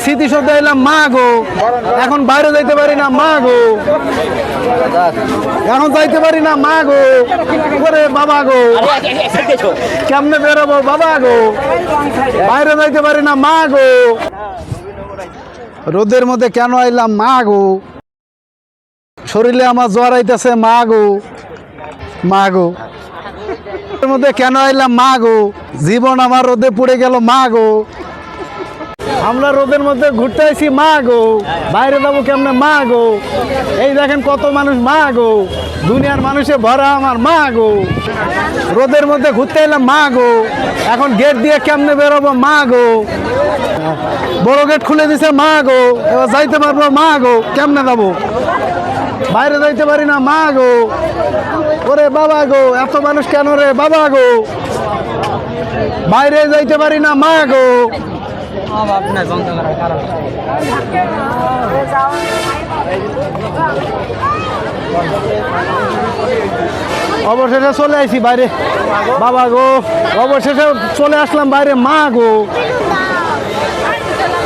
স্মৃতিসৌধে এলাম মা গো, এখন বাইরে যাইতে পারি না মা গো, এখন যাইতে পারি না মা গো, ওরে বাবা গো, কেমনে বেরোবো বাবা গো, বাইরে যাইতে পারি না মা গো, রোদের মধ্যে কেন আইলাম মা গো, শরীরে আমার জ্বর আইতেছে মা গো, মা গো, রোদের মধ্যে কেন আইলাম মা গো, জীবন আমার রোদে পুড়ে গেল মা গো, আমরা রোদের মধ্যে ঘুরতে আইছি মা গো, বাইরে যাবো কেমনে মা গো, এই দেখেন কত মানুষ মা গো, দুনিয়ার মানুষে ভরা আমার মা গো, রোদের মধ্যে ঘুরতে এলাম মা গো, এখন গেট দিয়ে কেমনে বেরোবো মা গো, বড় গেট খুলে দিছে মা গো, এবার যাইতে পারবো মা গো, কেমনে যাবো, বাইরে যাইতে পারি না মা গো, ওরে বাবা গো, এত মানুষ কেন রে বাবা গো, বাইরে যাইতে পারি না মা গো, অবশেষে চলে আসি বাইরে বাবা গো, অবশেষে চলে আসলাম বাইরে মা গো,